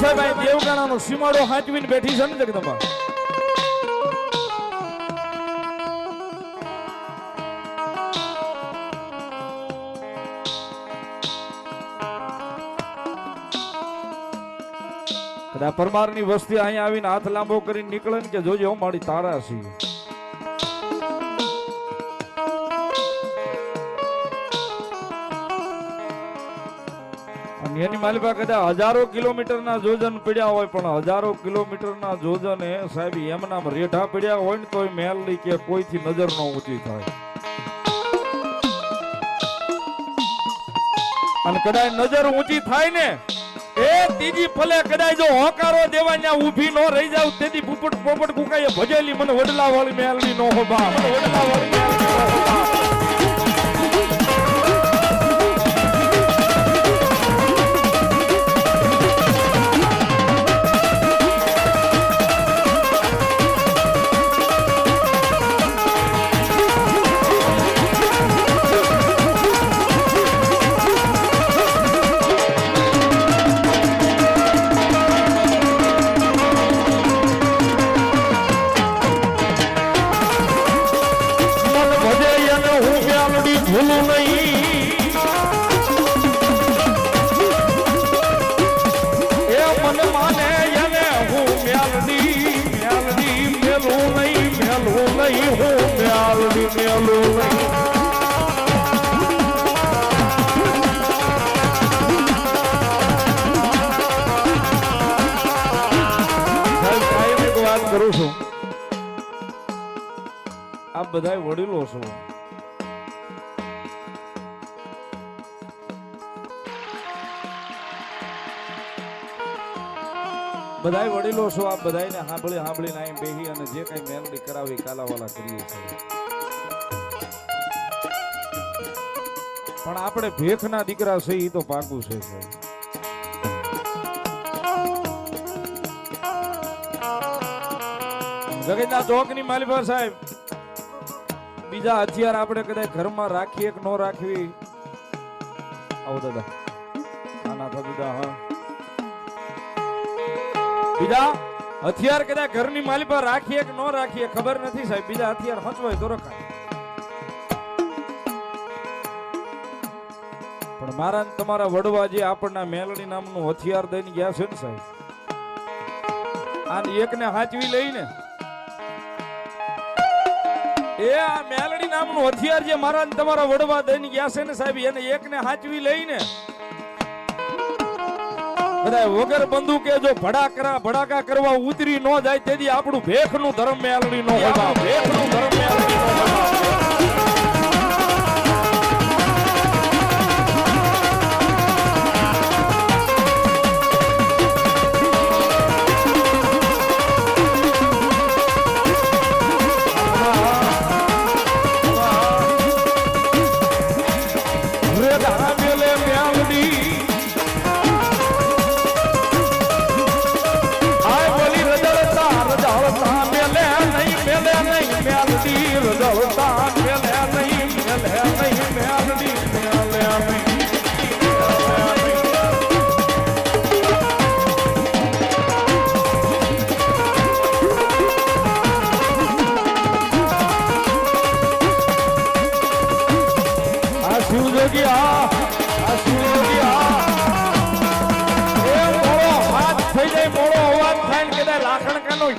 સાહેબ આ દેવગાણાનો સીમાડો હાંચવીને બેઠી છે ને જગદંબા. કદાચ પરમારની વસ્તી અહીંયા આવીને હાથ લાંબો કરીને નીકળે ને કે જોજો મારી તારા છે. એની માલિકા કદાચ હજારો કિલોમીટરના જોજન પડ્યા હોય પણ હજારો કિલોમીટરના જોજન એ સાહેબ એમના રેઢા પડ્યા હોય ને તોય મેલડી કે કોઈથી નજર ન ઊંચી થાય. અને કદાચ નજર ઊંચી થાય ને એ ત્રીજી ફલે કદાચ જો હોકારો દેવા ત્યાં ઊભી ન રહી જાવ તેથી પોપટ પોપટ કુકાઈએ ભજેલી મને વડલા વાળી મેલડી નો હો બા, મને વડલા વાળી મેલડી નો હો બા. ભૂલું નહીં એ મન માને એને હું મેલડી મેલડી મેલું નહીં મેલું નહીં હું મેલડી મેલું નહીં. કાયમ એક વાત કરું છું, આપ બધા વડીલો છો, બધાય વડીલો છો, આપ બધાને સાંભળીને આમ બેહી અને જે કઈ મેલડી કરાવી કાલાવાલા કરીએ છીએ. પણ આપણે ભેખના દીકરા છે એ તો પાકું છે. જગતના ચોકની માલિકા સાહેબ બીજા હથિયાર આપણે કદાચ ઘરમાં રાખીએ કે ન રાખવી. આવો દાદા આના થા દીધા. હા બીજા હથિયાર કદાચ ઘરની માલી પર રાખીએ કે ન રાખીએ ખબર નથી સાહેબ. બીજા હથિયાર હંચવાય તો રખાય. પણ મારા તમારા વડવા જે આપણના મેલડી નામનું હથિયાર દઈને ગયા છે ને સાહેબ, આ એકને હાંચવી લઈને એ આ મેલડી નામનું હથિયાર જે મારા તમારા વડવા દઈને ગયા છે ને સાહેબ, એને એકને હાંચવી લઈને વગર બંદૂકે જો ભડાકા કરવા ઉતરી ન જાય તેથી આપણું ભેખનું ધર્મ મેલડી નો હોય. ભેખનું ધર્મ મેલડી નો હોય.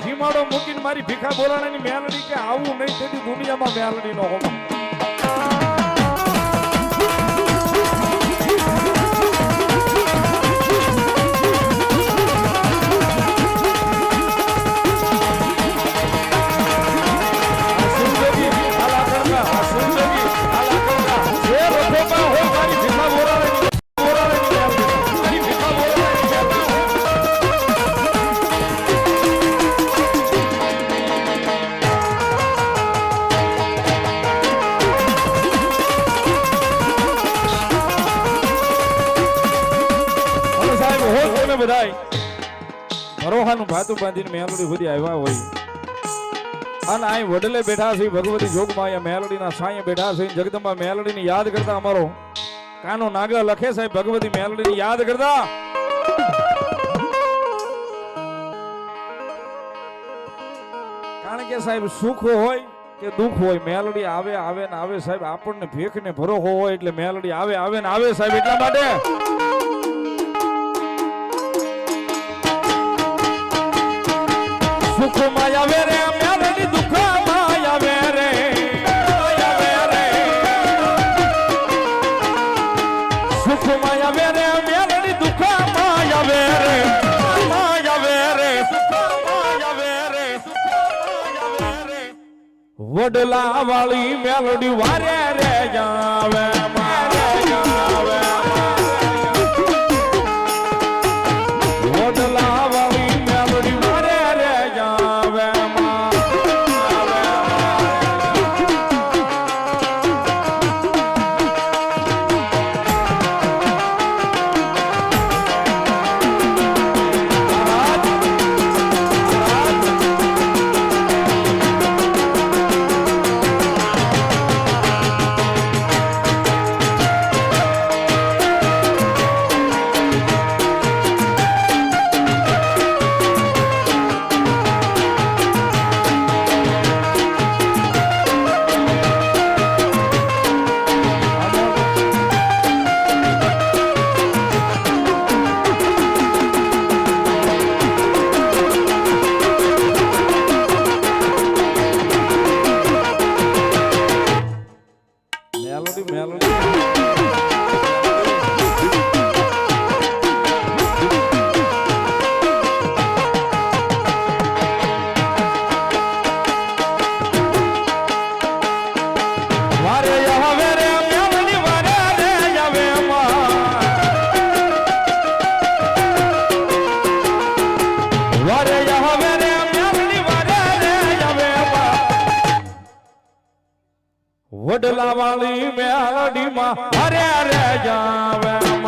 હિમાડો મૂકીને મારી ભીખા બોલાણાની મેલડી કે આવું નહીં તેથી દુનિયામાં મેલડી નો હોવા. ભરોહાનું ભાતું બાંધીને મેલડી સુધી આવ્યા હોય અને અહીં વડલે બેઠા છે ભગવતી જોગમાં, અહીંયા મેલડીના સાંયે બેઠા છે. જગદંબા મેલડીને યાદ કરતા અમારો કાનો નાગા લખે સાહેબ ભગવતી મેલડીને યાદ કરતા કે સાહેબ સુખ હોય કે દુઃખ હોય મેલડી આવે આવે ને આવે સાહેબ આપણને ભેખ ને ભરોસો હોય એટલે મેલડી આવે આવે ને આવે સાહેબ એટલા માટે સુખમાં આવે રે મેલડી દુઃખમાં આવે રે સુખમાં આવે રે મેલડી દુઃખમાં આવે રે વડલા વાળી મેલડી વારે રે જાવે મારે જાવે વડલા વાળી મેલડી વારે રે જાવે વડલા વાળી મેલડી માં હરે રે જાવે